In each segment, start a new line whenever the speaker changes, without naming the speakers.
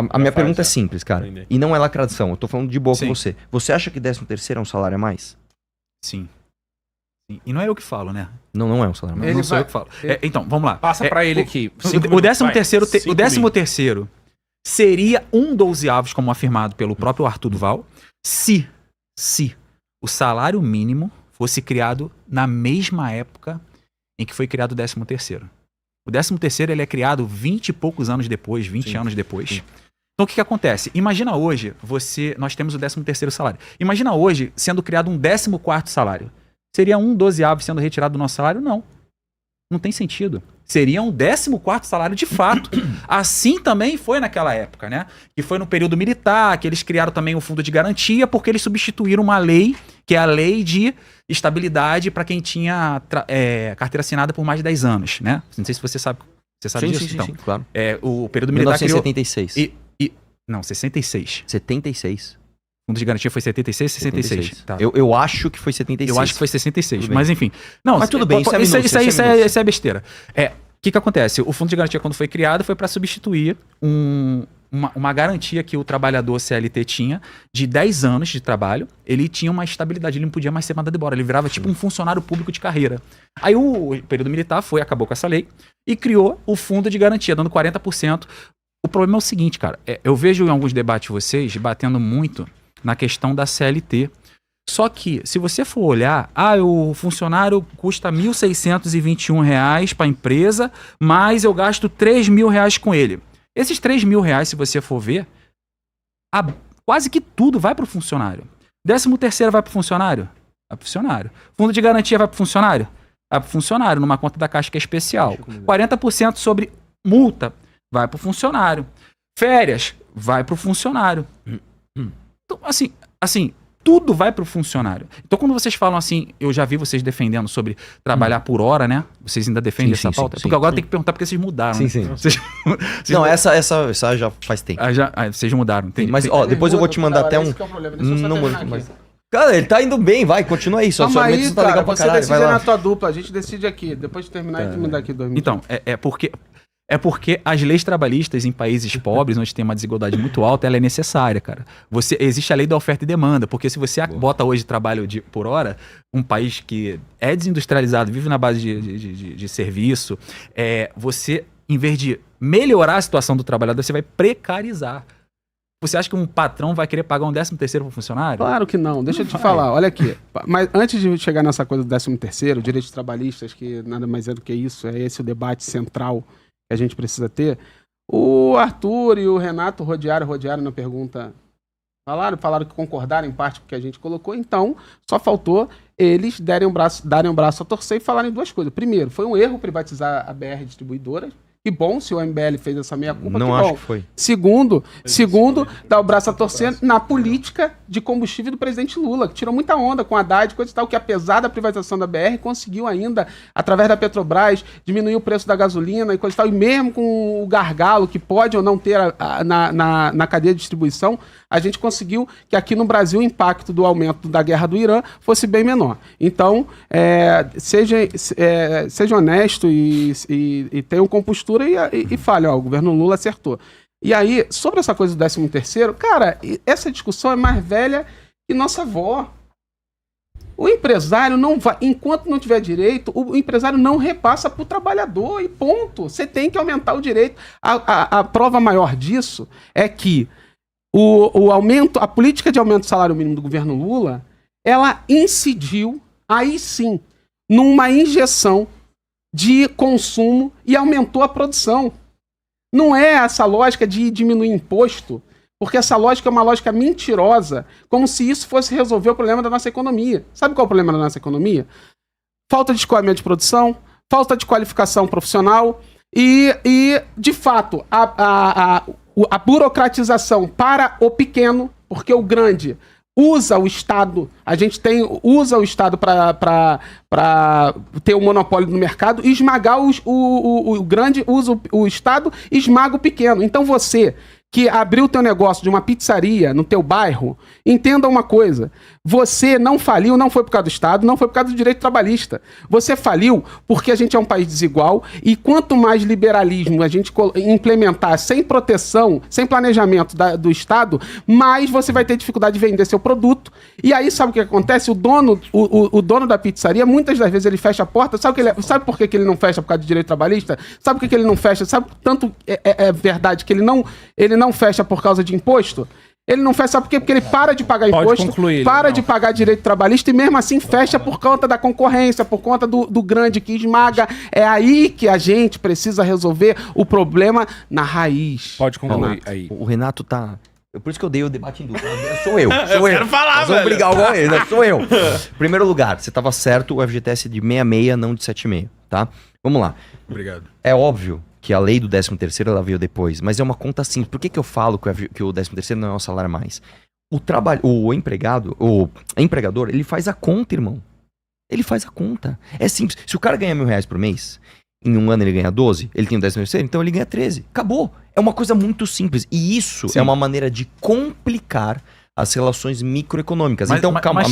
A minha pergunta é simples, cara. E não é lacração. Eu tô falando de boa com você. Você acha que 13º é um salário a mais?
Sim. E não é eu que falo, né?
Não é um salário a mais.
Não sou eu que falo. Então, vamos lá.
Passa pra ele aqui.
O 13º seria um 12avos, como afirmado pelo próprio Arthur Duval, se o salário mínimo fosse criado na mesma época em que foi criado o 13º. O 13º ele é criado 20 e poucos anos depois, 20 anos depois. Sim. Então o que acontece? Imagina hoje, nós temos o 13º salário. Imagina hoje sendo criado um 14º salário. Seria um 12avo sendo retirado do nosso salário? Não. Não tem sentido. Seria um 14º salário de fato. Assim também foi naquela época, né? Que foi no período militar, que eles criaram também o fundo de garantia, porque eles substituíram uma lei, que é a lei de estabilidade para quem tinha carteira assinada por mais de 10 anos, né? Não sei se você sabe. Você sabe disso?
Sim,
então,
sim, claro.
O período militar
1976.
Não, 66.
76.
O fundo de garantia foi 76, 66. Tá.
Eu acho que foi 76.
Eu acho que foi 66, mas enfim. Não,
mas tudo bem,
isso é besteira. O que acontece? O fundo de garantia, quando foi criado, foi para substituir uma garantia que o trabalhador CLT tinha de 10 anos de trabalho. Ele tinha uma estabilidade, ele não podia mais ser mandado embora. Ele virava tipo um funcionário público de carreira. Aí o período militar acabou com essa lei e criou o fundo de garantia, dando 40%. O problema é o seguinte, cara. Eu vejo em alguns debates vocês batendo muito na questão da CLT. Só que, se você for olhar, o funcionário custa R$ 1.621 para a empresa, mas eu gasto R$ 3.000 com ele. Esses R$ 3.000, se você for ver, quase que tudo vai para o funcionário. 13º vai para o funcionário? Vai para o funcionário. Fundo de garantia vai para o funcionário? Vai para o funcionário, numa conta da Caixa que é especial. 40% sobre multa vai para o funcionário. Férias vai para o funcionário. Então, assim, tudo vai para o funcionário. Então, quando vocês falam assim, eu já vi vocês defendendo sobre trabalhar por hora, né? Vocês ainda defendem essa pauta? Porque agora tem que perguntar porque vocês mudaram.
Sim,
né?
sim. Não, essa já faz tempo.
Vocês mudaram.
Mas, depois eu vou te mandar até um... Não muda mais. Cara, ele tá indo bem, vai, continua aí. Só
aí,
tá legal pra caralho.
Você decide na tua dupla, a gente decide aqui. Depois de terminar, a gente manda aqui 2 minutos.
Então, é porque as leis trabalhistas em países pobres, onde tem uma desigualdade muito alta, ela é necessária, cara. Existe a lei da oferta e demanda, porque se você bota hoje trabalho por hora, um país que é desindustrializado, vive na base de serviço, você, em vez de melhorar a situação do trabalhador, você vai precarizar. Você acha que um patrão vai querer pagar um 13º para o funcionário?
Claro que não. Deixa eu te falar. Olha aqui. Mas antes de chegar nessa coisa do 13º, direitos trabalhistas, que nada mais é do que isso, é esse o debate central que a gente precisa ter. O Arthur e o Renato rodearam na pergunta. Falaram que concordaram em parte com o que a gente colocou. Então, só faltou eles darem um braço a torcer e falarem 2 coisas. Primeiro, foi um erro privatizar a BR Distribuidora. Que bom se o MBL fez essa meia-culpa.
Não acho que foi.
Segundo, dar o braço a torcer na política de combustível do presidente Lula, que tirou muita onda com a Haddad, coisa e tal, que apesar da privatização da BR, conseguiu ainda, através da Petrobras, diminuir o preço da gasolina e coisa e tal, e mesmo com o gargalo que pode ou não ter na cadeia de distribuição, a gente conseguiu que aqui no Brasil o impacto do aumento da guerra do Irã fosse bem menor. Então, seja honesto e tenha compostura e fale, o governo Lula acertou. E aí, sobre essa coisa do 13º, cara, essa discussão é mais velha que nossa avó. O empresário não vai, enquanto não tiver direito, o empresário não repassa para o trabalhador e ponto. Você tem que aumentar o direito. A prova maior disso é que a política de aumento do salário mínimo do governo Lula, ela incidiu, aí sim, numa injeção de consumo e aumentou a produção. Não é essa lógica de diminuir imposto, porque essa lógica é uma lógica mentirosa, como se isso fosse resolver o problema da nossa economia. Sabe qual é o problema da nossa economia? Falta de escoamento de produção, falta de qualificação profissional e de fato, a burocratização para o pequeno, porque o grande usa o Estado, usa o Estado para ter o monopólio no mercado e esmagar o grande, usa o Estado e esmaga o pequeno. Então você que abriu o teu negócio de uma pizzaria no teu bairro, entenda uma coisa. Você não faliu, não foi por causa do Estado, não foi por causa do direito trabalhista. Você faliu porque a gente é um país desigual e quanto mais liberalismo a gente implementar sem proteção, sem planejamento do Estado, mais você vai ter dificuldade de vender seu produto. E aí sabe o que acontece? O dono da pizzaria, muitas das vezes ele fecha a porta. Sabe por que ele não fecha por causa do direito trabalhista? Sabe por que ele não fecha? Sabe tanto é verdade que ele não fecha por causa de imposto? Ele não fecha, sabe por quê? Porque ele para de pagar imposto, de pagar direito trabalhista e mesmo assim fecha por conta da concorrência, por conta do grande que esmaga. É aí que a gente precisa resolver o problema na raiz.
Pode concluir aí.
O Renato tá... Por isso que eu dei o debate em dupla. Sou eu.
Quero falar,
Nós vamos brigar igual ele, né? Sou eu. Primeiro lugar, você tava certo, o FGTS de 66, não de 76, tá? Vamos lá.
Obrigado.
É óbvio que a lei do 13º ela veio depois, mas é uma conta simples. Por que eu falo que o 13º não é um salário a mais? O empregador, ele faz a conta, irmão. Ele faz a conta. É simples. Se o cara ganha R$1.000 por mês, em um ano ele ganha 12, ele tem o 13º, então ele ganha 13. Acabou. É uma coisa muito simples. E isso é uma maneira de complicar as relações microeconômicas.
Mas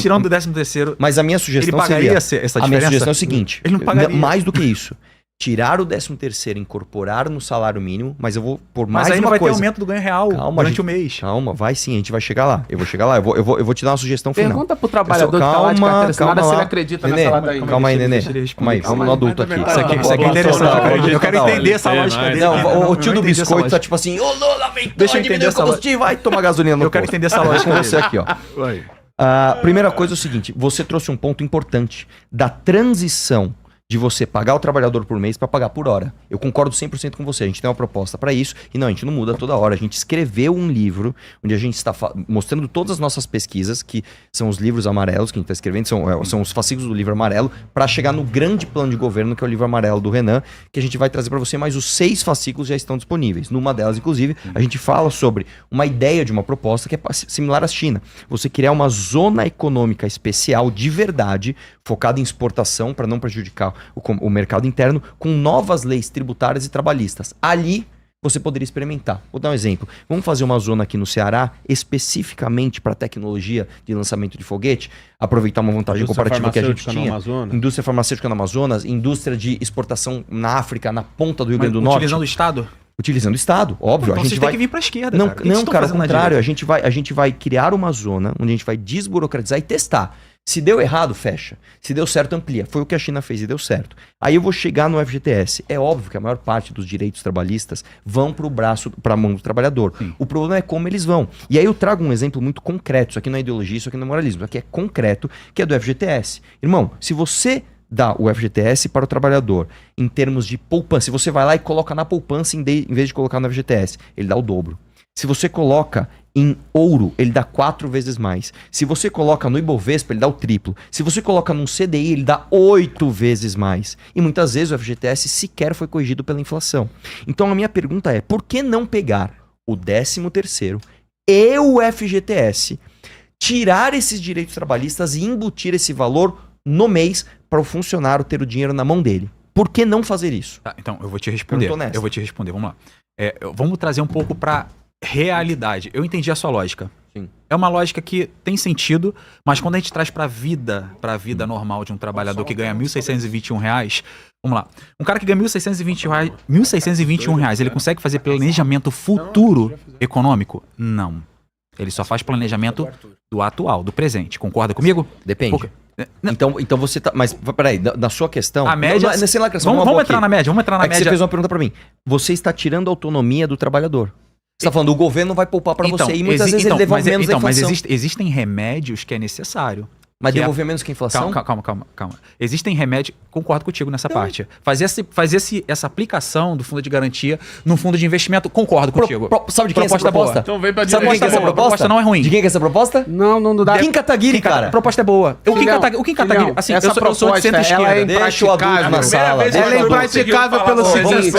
tirando o 13º...
Mas a minha sugestão
ele pagaria
seria...
essa diferença?
A minha sugestão é o seguinte.
Ele não pagaria.
Mais do que isso. Tirar o 13º, incorporar no salário mínimo, mas eu vou por mais uma coisa.
Mas aí não vai ter aumento do ganho real durante o mês.
Calma, vai sim, a gente vai chegar lá. Eu vou chegar lá, eu vou te dar uma sugestão final.
Pergunta pro trabalhador que tá lá de carteira assinada se ele acredita nessa salada aí.
Calma aí, Nenê. Calma aí, vamos no adulto aqui.
Isso aqui é interessante. Eu quero entender essa lógica dele.
Não, o tio do biscoito tá tipo assim, ô Lula, vem, deixa eu entender essa lógica. Vai tomar gasolina no posto.
Eu quero entender essa lógica
dele. Você aqui, ó. Primeira coisa é o seguinte, você trouxe um ponto importante da transição de você pagar o trabalhador por mês para pagar por hora. Eu concordo 100% com você. A gente tem uma proposta para isso e não, a gente não muda toda hora. A gente escreveu um livro onde a gente está mostrando todas as nossas pesquisas, que são os livros amarelos que a gente está escrevendo, são os fascículos do livro amarelo, para chegar no grande plano de governo, que é o livro amarelo do Renan, que a gente vai trazer para você, mas os 6 fascículos já estão disponíveis. Numa delas, inclusive, a gente fala sobre uma ideia de uma proposta que é similar à China. Você criar uma zona econômica especial de verdade, focada em exportação, para não prejudicar o mercado interno, com novas leis tributárias e trabalhistas. Ali você poderia experimentar. Vou dar um exemplo. Vamos fazer uma zona aqui no Ceará, especificamente para tecnologia de lançamento de foguete, aproveitar uma vantagem comparativa que a gente tinha. Indústria farmacêutica no Amazonas, indústria de exportação na África, na ponta do Rio Grande do Norte.
Utilizando o Estado?
Utilizando o Estado, óbvio.
Então
a gente
tem que vir para a esquerda,
não,
cara.
Não, cara, ao contrário. A gente vai criar uma zona onde a gente vai desburocratizar e testar. Se deu errado, fecha. Se deu certo, amplia. Foi o que a China fez e deu certo. Aí eu vou chegar no FGTS. É óbvio que a maior parte dos direitos trabalhistas vão para a mão do trabalhador. Sim. O problema é como eles vão. E aí eu trago um exemplo muito concreto. Isso aqui não é ideologia, isso aqui não é moralismo. Isso aqui é concreto, que é do FGTS. Irmão, se você dá o FGTS para o trabalhador em termos de poupança, se você vai lá e coloca na poupança em vez de colocar no FGTS, ele dá o dobro. Se você coloca em ouro, ele dá 4 vezes mais. Se você coloca no Ibovespa, ele dá o triplo. Se você coloca num CDI, ele dá 8 vezes mais. E muitas vezes o FGTS sequer foi corrigido pela inflação. Então a minha pergunta é, por que não pegar o 13º e o FGTS, tirar esses direitos trabalhistas e embutir esse valor no mês para o funcionário ter o dinheiro na mão dele? Por que não fazer isso?
Tá, então, eu vou te responder. Vamos lá. Vamos trazer um pouco para realidade. Eu entendi a sua lógica.
Sim.
É uma lógica que tem sentido, mas quando a gente traz para a vida normal de um trabalhador que ganha R$1.621, vamos lá. Um cara que ganha R$1.621, ele consegue fazer planejamento futuro econômico? Não. Ele só faz planejamento do atual, do presente. Concorda comigo?
Depende. Então você tá... Mas peraí, na sua questão...
A média... Vamos entrar na média.
Você fez uma pergunta para mim. Você está tirando a autonomia do trabalhador. Você está falando, o governo não vai poupar para você e muitas vezes ele devolve menos a inflação.
Mas existem remédios que é necessário.
Mas devolver menos que a inflação?
Calma. Existem remédios... Concordo contigo nessa parte. Fazer essa aplicação do fundo de garantia no fundo de investimento, concordo contigo.
Sabe de quem é essa proposta?
Então vem pra
Sabe de quem é essa proposta?
Proposta não é ruim.
De quem é essa proposta?
Não dá.
Kim Kataguiri, cara.
A proposta é boa. O Kim Kataguiri, assim,
essa proposta, ela é impraticável na sala. Ela é impraticável pelo seguinte.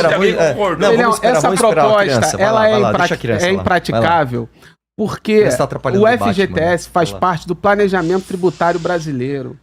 Essa proposta, ela é impraticável. Porque o FGTS faz parte do planejamento tributário brasileiro.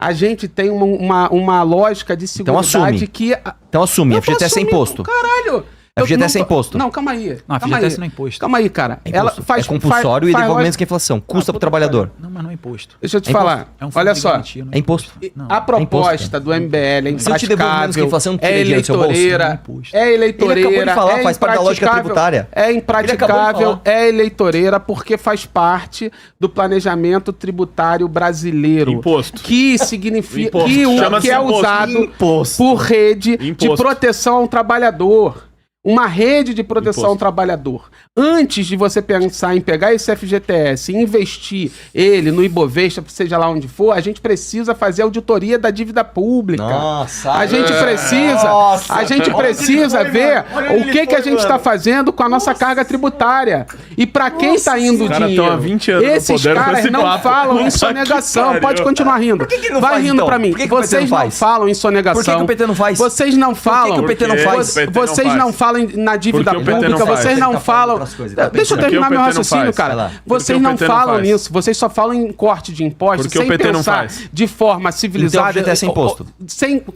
A gente tem uma lógica de seguridade que...
Então assume, FGTS é imposto.
Caralho!
FGTS é imposto.
Não, calma aí.
Não,
calma
FGTS
aí.
não é imposto.
Calma aí, cara.
É
Ela
imposto.
faz,
é compulsório e devolve menos que a inflação. Custa pro trabalhador.
Não, mas não é imposto.
Deixa eu te
É
falar.
É um fundo
Olha
de
só.
garantia, não
É imposto.
Não.
A proposta
imposto,
do MBL é
Se eu te devolvo menos que a
impraticável,
inflação, não
é
tira dinheiro do seu bolso.
eleitoreira,
Não é imposto.
é eleitoreira,
Ele acabou de falar,
é
faz parte da lógica
impraticável,
tributária.
É
Ele acabou
impraticável,
de falar.
é eleitoreira porque faz parte do planejamento tributário brasileiro.
Imposto.
Que significa
Imposto.
que
Chama-se
é
imposto.
usado
Imposto.
por rede de
Imposto.
proteção ao trabalhador. Uma rede de proteção ao
Imposto.
trabalhador. Antes de você pensar em pegar esse FGTS e investir ele no Ibovespa, seja lá onde for, a gente precisa fazer auditoria da dívida pública.
Nossa.
A gente precisa,
Nossa.
a gente
Olha
precisa
onde ele foi,
ver
mano. Olha
o
onde
que
ele
que a
foi,
gente está
mano.
fazendo com a nossa carga tributária. E para quem está indo o
Os caras
dinheiro,
tão há 20 anos no
esses
poder com
caras
esse
não
papo.
falam em
Puta que
sonegação.
pariu.
Pode continuar rindo.
que ele não
Vai
faz,
rindo
então?
para mim.
Por que que o PT
Vocês
não
não
faz?
falam em sonegação.
Por que que o PT não faz?
Vocês não falam.
que o PT não
Por quê?
faz?
O PT não
Vocês
faz.
não falam na dívida
Por que o PT não
pública,
faz?
vocês
Ele
não
tá falando
falam.
outras coisas, ele tá
Deixa eu
pensando.
terminar
Por que
meu
o PT não
raciocínio,
faz?
cara.
Vai lá.
Vocês
Por que o
não
PT não
falam
faz?
nisso, vocês só falam em corte de impostos
Por que o
sem
PT não
pensar
faz?
de forma civilizada,
Então, FGTS é imposto.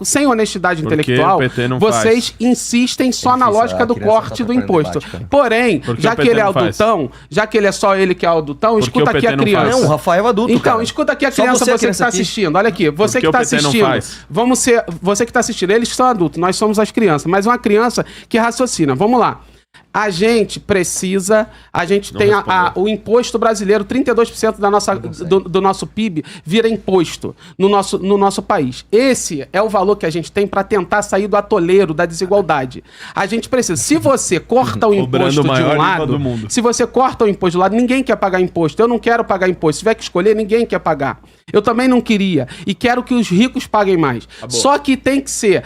sem honestidade
Por que
intelectual.
o PT não
Vocês
faz?
insistem só
É
na
difícil,
lógica
a
do
criança
corte
tá
do
preparando
imposto.
debate, cara.
Porém,
Por que
já
o
que
PT
ele é
não faz?
adultão, já que ele é só ele que é adultão,
Por que
escuta
o
aqui
PT
a
não faz?
criança.
Não, o Rafael é adulto,
Então,
cara.
escuta aqui a
Só
criança,
você é
você que está
aqui.
assistindo. Olha aqui, você
que
que
o
está
PT não
assistindo.
faz?
Você que está assistindo, eles são adultos, nós somos as crianças, mas uma criança que raciocina. Vamos lá. A gente tem o imposto brasileiro, 32% do nosso PIB vira imposto no nosso país. Esse é o valor que a gente tem para tentar sair do atoleiro da desigualdade. A gente precisa, se você corta o
Cobrando
imposto de
maior
um
IVA
lado,
do mundo.
se você corta o imposto de um lado, ninguém quer pagar imposto. Eu não quero pagar imposto. Se tiver que escolher, ninguém quer pagar. Eu também não queria. E quero que os ricos paguem mais. Só que tem que ser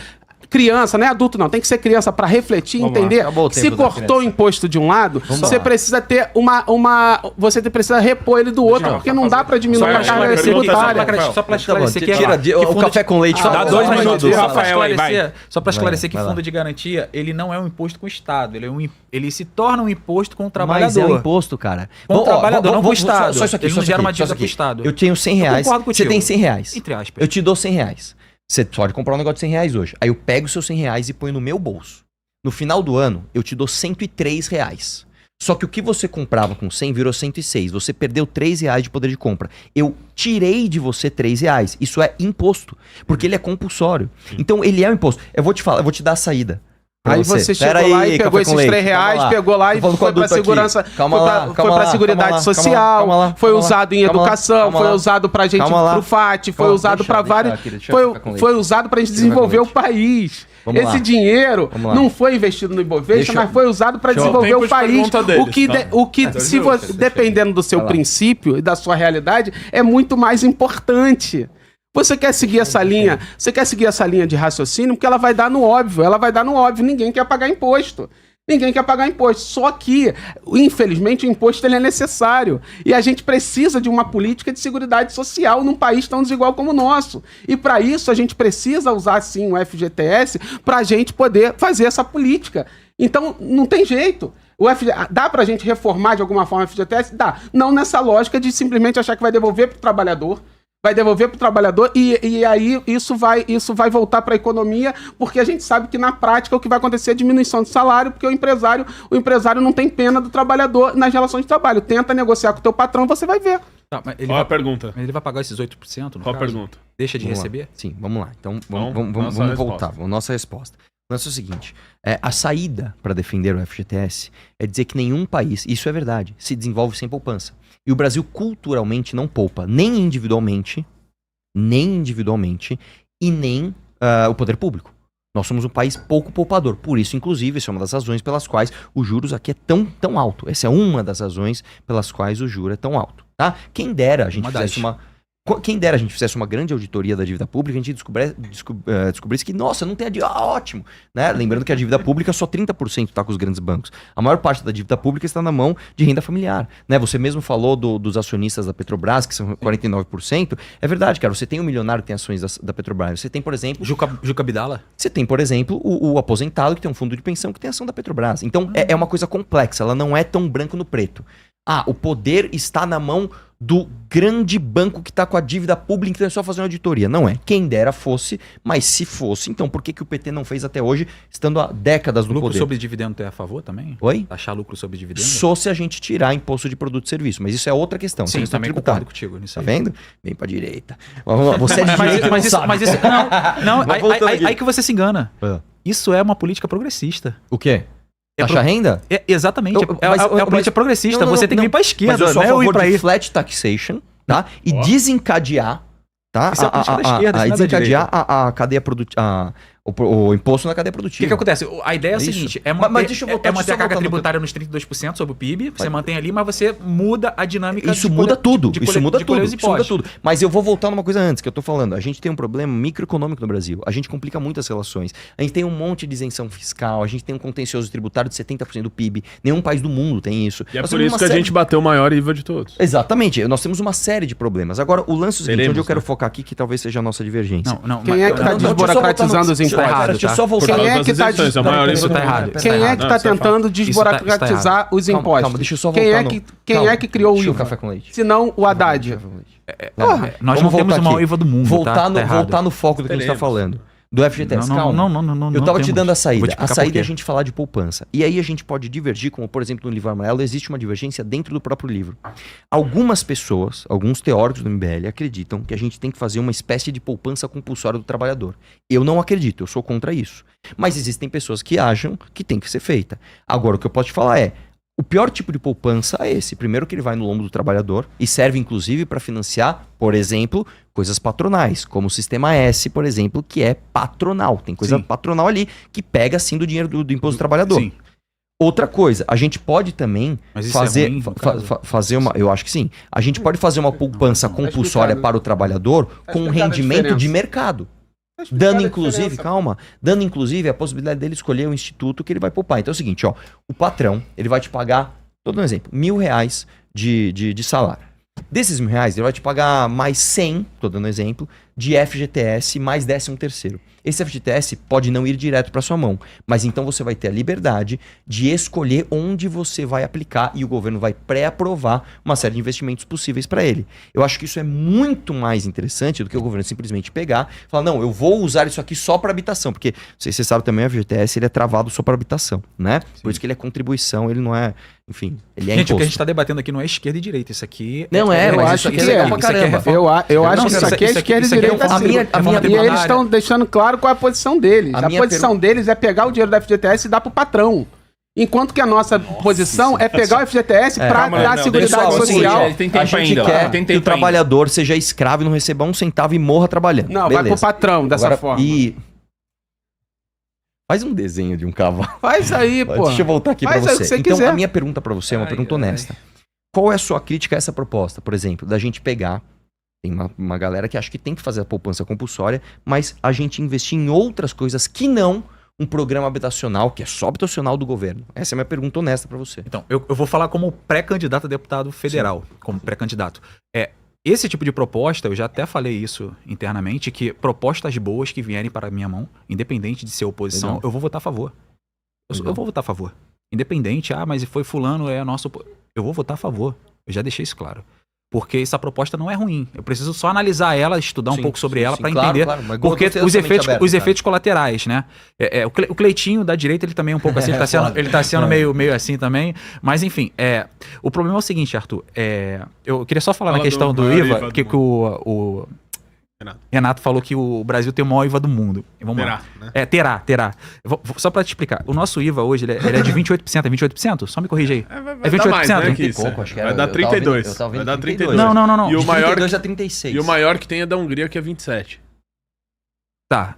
criança, não é adulto não, tem que ser criança para refletir,
Vamos lá,
entender.
acabou o
Se
tempo da
cortou
criança.
o imposto de um lado, você
lá.
precisa ter você precisa repor ele do outro, porque não dá para diminuir a carga tributária.
Só para esclarecer que
Tira o café com leite.
Dá
fala.
dois
Vai,
minutos.
Dudu.
Rafael aí, vai.
Só para esclarecer que
vai lá.
fundo de garantia, ele não é um imposto com o Estado, ele se torna um imposto com o
Mas
trabalhador.
é um imposto, cara.
Com o trabalhador, não com o
vamos-
Estado.
Só isso aqui,
Ele
só
não
isso
gera
aqui,
uma
só
dívida
isso aqui.
pro Estado.
Eu tenho 100 reais.
concordo
Você
contigo.
tem 100 reais.
Entre aspas.
Eu te dou 100 reais. Você pode comprar um negócio de 100 reais hoje. Aí eu pego os seus 100 reais e ponho no meu bolso. No final do ano, eu te dou 103 reais. Só que o que você comprava com 100 virou 106. Você perdeu 3 reais de poder de compra. Eu tirei de você 3 reais. Isso é imposto. Porque ele é compulsório. Então ele é um imposto. Eu vou te falar, eu vou te dar a saída. pra
Aí você chegou
Pera
lá
aí,
e pegou
café
esses
com leite.
3 reais,
Calma lá.
pegou lá
Tô
e
falando com
foi pra
adulto aqui.
segurança,
Calma
foi
lá,
pra
calma
foi pra
lá,
seguridade
calma lá,
social,
calma lá,
foi
calma
usado em
lá, calma lá,
educação,
calma
foi
lá.
usado pra gente
Calma lá.
pro FAT, foi
Calma,
usado
deixa,
pra
deixa
vários,
aqui, deixa eu ficar com
foi
leite.
usado pra gente
Deixa eu ficar com
desenvolver o
leite.
país.
Vamos
Esse
lá.
dinheiro
Vamos lá.
não foi investido no Ibovespa,
Deixa eu-
mas foi usado pra
Deixa eu-
desenvolver
tempo
o
de
país.
pergunta deles,
O que,
tá?
se você, dependendo do seu
Vai lá.
princípio e da sua realidade, é muito mais importante. Você quer seguir essa linha? Você quer seguir essa linha de raciocínio? Porque ela vai dar no óbvio. Ela vai dar no óbvio. Ninguém quer pagar imposto. Ninguém quer pagar imposto. Só que, infelizmente, o imposto ele é necessário. E a gente precisa de uma política de seguridade social num país tão desigual como o nosso. E para isso, a gente precisa usar, sim, o FGTS para a gente poder fazer essa política. Então, não tem jeito. Dá pra gente reformar de alguma forma o FGTS? Dá. Não nessa lógica de simplesmente achar que vai devolver pro trabalhador. Vai devolver pro trabalhador e aí isso vai voltar para a economia, porque a gente sabe que na prática o que vai acontecer é diminuição de salário, porque o empresário não tem pena do trabalhador nas relações de trabalho. Tenta negociar com o teu patrão, você vai ver.
Tá, mas
Qual a pergunta?
ele vai pagar esses 8%, no
Qual a
caso?
pergunta?
Deixa de
Vamos lá.
receber?
Sim, vamos lá. Então,
Então,
vamos
nossa resposta.
voltar. Nossa resposta. O lance é o seguinte: a saída para defender o FGTS é dizer que nenhum país, isso é verdade, se desenvolve sem poupança. E o Brasil culturalmente não poupa, nem individualmente e nem o poder público. Nós somos um país pouco poupador. Por isso, inclusive, essa é uma das razões pelas quais os juros aqui é tão alto. Essa é uma das razões pelas quais o juro é tão alto. Tá? Quem dera a gente fizesse uma grande auditoria da dívida pública, a gente descobrisse que, nossa, não tem a dívida, ótimo. Né? Lembrando que a dívida pública só 30% está com os grandes bancos. A maior parte da dívida pública está na mão de renda familiar. Né? Você mesmo falou dos acionistas da Petrobras, que são 49%. É verdade, cara. Você tem um milionário que tem ações da Petrobras. Você tem, por exemplo...
Juca Bidala?
Você tem, por exemplo, o aposentado que tem um fundo de pensão que tem ação da Petrobras. Então, é uma coisa complexa. Ela não é tão branco no preto. o poder está na mão do grande banco que está com a dívida pública, então é só fazer uma auditoria. Não é. Quem dera fosse, mas se fosse, então por que o PT não fez até hoje, estando há décadas no
Lucro
poder?
sobre dividendo tu é a favor também?
Oi?
Taxar lucro sobre dividendo?
Só se a gente tirar imposto de produto e serviço. Mas isso é outra questão.
Sim,
questão
também
tributária.
concordo contigo nisso
Tá
aí.
vendo? Vem pra direita. Vamos lá, você é de direita e não sabe.
Mas isso... Não,
Mas voltando aqui.
aí que você se engana.
Ah.
Isso é uma política progressista.
O quê?
É
Taxa renda?
Exatamente. É
Mas-
uma política
mas-
progressista.
Não,
Você tem que vir pra
Mas
esquerda,
eu sou a
não é eu ir
favor
pra
de
aí.
flat taxation, tá? E desencadear, tá?
Isso é a política da esquerda, isso não é da
desencadear a cadeia produtiva, o imposto na cadeia
O
produtiva.
que acontece? A ideia é o
Isso.
seguinte, é
Mas
manter,
deixa eu voltar,
é manter
deixa eu
a carga
voltar no-
tributária nos 32% sobre o PIB, você mantém ali, mas você muda a dinâmica
Isso
de
muda
colher-
tudo,
de
isso
colher-
muda
de colher
tudo,
os
isso muda
impostos.
tudo. Mas eu vou voltar numa coisa antes, que eu tô falando. A gente tem um problema microeconômico no Brasil. A gente complica muito as relações. A gente tem um monte de isenção fiscal, a gente tem um contencioso tributário de 70% do PIB. Nenhum país do mundo tem isso.
E é
Nós
por
temos
isso
uma
que a
série-
gente bateu o maior IVA de todos.
Exatamente, nós temos uma série de problemas. Agora, o lance é o seguinte,
Teremos,
onde eu quero
né?
focar aqui, que talvez seja a nossa divergência.
Não,
Quem é que tá
Não, deixa eu só
desburocratizando
voltar no-
os
deixa eu-
impostos?
Deixa eu
tá?
só voltar.
Quem é que tá
Isso é o maior
Isso tá errado.
Quem é que
Não,
tá
isso é fato.
tentando
Isso tá
desburocratizar os
Calma,
impostos?
calma, deixa eu só
Quem
voltar
é
no-
que, quem
Calma,
é que criou o
deixa eu
IVA?
café com leite.
Se não o Haddad.
Café com leite.
Nós
Vamos
não temos
voltar
o maior
aqui.
IVA do mundo,
Voltar,
tá errado.
voltar no foco do que a gente tá
Teremos.
falando. Do FGTS, calma.
Não,
Eu tava te
temos.
dando a
Vou
saída.
te
A
explicar
saída
por
é a
quê.
gente falar de poupança. E aí a gente pode divergir, como por exemplo no livro amarelo, existe uma divergência dentro do próprio livro. Algumas pessoas, alguns teóricos do MBL acreditam que a gente tem que fazer uma espécie de poupança compulsória do trabalhador. Eu não acredito, eu sou contra isso. Mas existem pessoas que acham que tem que ser feita. Agora, o que eu posso te falar é, o pior tipo de poupança é esse. Primeiro que ele vai no lombo do trabalhador e serve inclusive para financiar, por exemplo, coisas patronais, como o Sistema S, por exemplo, que é patronal. Tem coisa
Sim.
patronal ali que pega assim do dinheiro do imposto do trabalhador.
Sim.
Outra coisa, a gente pode também
Mas isso
fazer,
é ruim, no caso?
fazer uma, eu acho que sim. A gente pode fazer uma poupança compulsória
explicado.
para o trabalhador
Tá
com um
explicada a
rendimento de
diferença.
mercado.
Tá explicada
Dando
a
inclusive,
diferença.
calma, dando inclusive a possibilidade dele escolher o instituto que ele vai poupar. Então é o seguinte, ó, o patrão, ele vai te pagar, tô dando um exemplo, R$1.000 de salário. Desses R$1.000, ele vai te pagar mais 100, tô dando um exemplo, de FGTS mais 13º. Esse FGTS pode não ir direto para sua mão, mas então você vai ter a liberdade de escolher onde você vai aplicar e o governo vai pré-aprovar uma série de investimentos possíveis para ele. Eu acho que isso é muito mais interessante do que o governo simplesmente pegar e falar, não, eu vou usar isso aqui só para habitação, porque, não sei se você sabe também, o FGTS ele é travado só para habitação, né? Por isso que ele é contribuição, ele não é, enfim, ele é
Gente, o que a
imposto.
gente tá debatendo aqui não é esquerda e direita, isso aqui...
Não é,
Eu
mas
acho
isso aqui
que
é legal
é.
pra
Isso aqui é
caramba.
reforma.
Eu
Não,
acho que
isso
isso aqui é
aqui-
esquerda e
isso aqui é
direita.
a minha-
sim.
a minha
E eles
tributária.
estão deixando claro qual é a posição deles.
A
A,
minha
posição deles é pegar o dinheiro do FGTS e dar pro patrão. Enquanto que a nossa posição é pegar o FGTS para
Calma,
dar
não,
seguridade
Pessoal, é o seguinte,
social.
Ele tem tempo
a gente
ainda,
quer
tem
que
tempo
o trabalhador seja escravo e não receba um centavo e morra trabalhando.
Não, vai pro patrão dessa
Agora,
forma.
E... Faz um desenho de um cavalo.
Faz aí, pô.
Deixa eu voltar aqui pra
Faz aí o
você.
que você
Então,
quiser.
a minha pergunta pra você é uma
Ai,
pergunta
ai.
honesta. Qual é a sua crítica a essa proposta, por exemplo, da gente pegar... Tem uma galera que acha que tem que fazer a poupança compulsória, mas a gente investir em outras coisas que não um programa habitacional, que é só habitacional do governo. Essa é a minha pergunta honesta pra você.
Então, eu vou falar como pré-candidato a deputado federal, como pré-candidato. Esse tipo de proposta, eu já até falei isso internamente, que propostas boas que vierem para a minha mão, independente de ser oposição,
Legal.
eu vou votar a favor. Eu
Legal.
vou votar a favor. Independente, mas foi fulano, é nosso... Eu vou votar a favor. Eu já deixei isso claro. Porque essa proposta não é ruim. Eu preciso só analisar ela, estudar um
Sim,
pouco sobre
sim,
ela
sim,
para
claro,
entender.
claro, mas
Porque
gostei
os
dessa mente
efeitos,
aberta,
os
cara.
efeitos colaterais, né? O Cleitinho da direita, ele também é um pouco assim, ele tá sendo meio assim também. Mas enfim, o problema é o seguinte, Arthur. Eu queria só falar
Fala
na questão
do
do
maior
IVA,
IVA
que
do
o Renato falou que o Brasil tem o maior IVA do mundo. Vamos lá.
Terá, né?
Terá. Só pra te explicar, o nosso IVA hoje ele é de 28%, é 28%? Só me corrige aí.
Vai
É 28%,
dar mais, né,
hein?
que isso.
Pouco, acho que era.
Vai dar
Eu tava vendo-
32.
eu tava vendo
Vai dar
32.
32.
Não.
E o
De
maior
32 a 36.
E o maior que tem é da Hungria, que é 27.
Tá.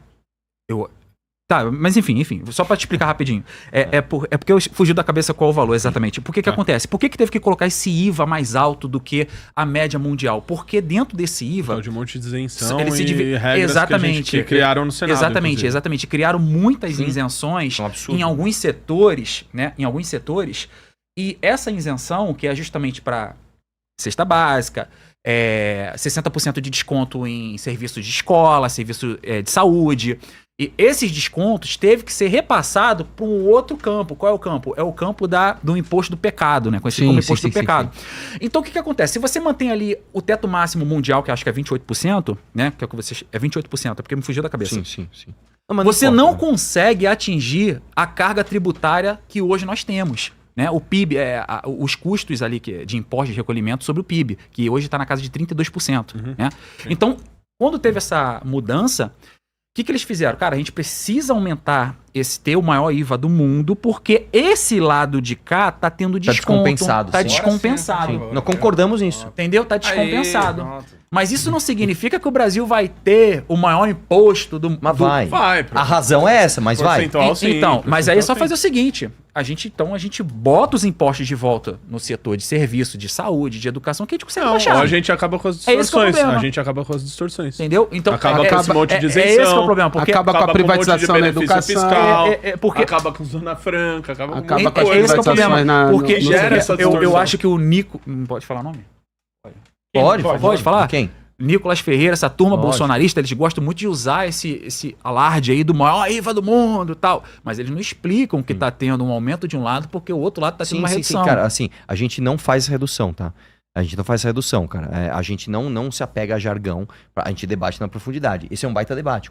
Tá, mas enfim, só pra te explicar rapidinho. É porque eu fugiu da cabeça qual o valor exatamente. Por que acontece? Por que teve que colocar esse IVA mais alto do que a média mundial? Porque dentro desse IVA...
Então, de um monte de isenção
Ele se divi-
e regras
Exatamente.
que criaram no Senado.
Exatamente. Criaram muitas
Sim.
isenções
É um absurdo.
em alguns setores, né? Em alguns setores. E essa isenção, que é justamente para cesta básica, 60% de desconto em serviços de escola, serviço de saúde. E esses descontos teve que ser repassado para um outro campo. Qual é o campo? É o campo do imposto do pecado, né? Conhecido
Sim,
como
sim,
imposto
sim,
do pecado. Então, o que acontece? Se você mantém ali o teto máximo mundial, que acho que é 28%, né? Que é o que você... É 28%, é porque me fugiu da cabeça.
sim.
Você não consegue atingir a carga tributária que hoje nós temos. Né? O PIB, os custos ali de impostos de recolhimento sobre o PIB, que hoje está na casa de 32%. Né? Então, quando teve essa mudança, o que eles fizeram? Cara, a gente precisa aumentar ter o maior IVA do mundo, porque esse lado de cá tá tendo desconto.
descompensado,
Tá
sim.
descompensado.
Sim, nós concordamos nisso.
Entendeu? Tá descompensado.
Aí, pronto.
Mas isso não significa que o Brasil vai ter o maior imposto do...
Mas vai.
Vai,
A razão é essa, mas vai.
Percentual, sim,
Então, mas aí é só
percentual,
fazer o seguinte: a gente bota os impostos de volta no setor de serviço, de saúde, de educação, que a gente consegue
Não,
baixar.
ou a gente acaba com as
É esse que é o
distorções.
problema.
A gente acaba com as distorções.
Entendeu? Então,
Acaba com esse monte de
é esse
isenção.
que é o problema, porque
acaba com a
um monte de
privatização da
benefício
educação.
fiscal,
porque
acaba com Zona Franca, acaba com
Acaba
muita
com as
é esse que é o
privatizações
problema. Porque
no
gera essa
eu
distorção.
acho que o Nico... Não pode falar nome?
Pode
falar?
Quem?
Nicolas Ferreira, essa turma
Pode.
bolsonarista, eles gostam muito de usar esse alarde aí do maior IVA do mundo e tal. Mas eles não explicam que tá tendo um aumento de um lado porque o outro lado tá tendo uma redução.
Cara, assim, a gente não faz redução, tá? A gente não faz essa redução, cara. A gente não se apega a jargão, a gente debate na profundidade. Esse é um baita debate.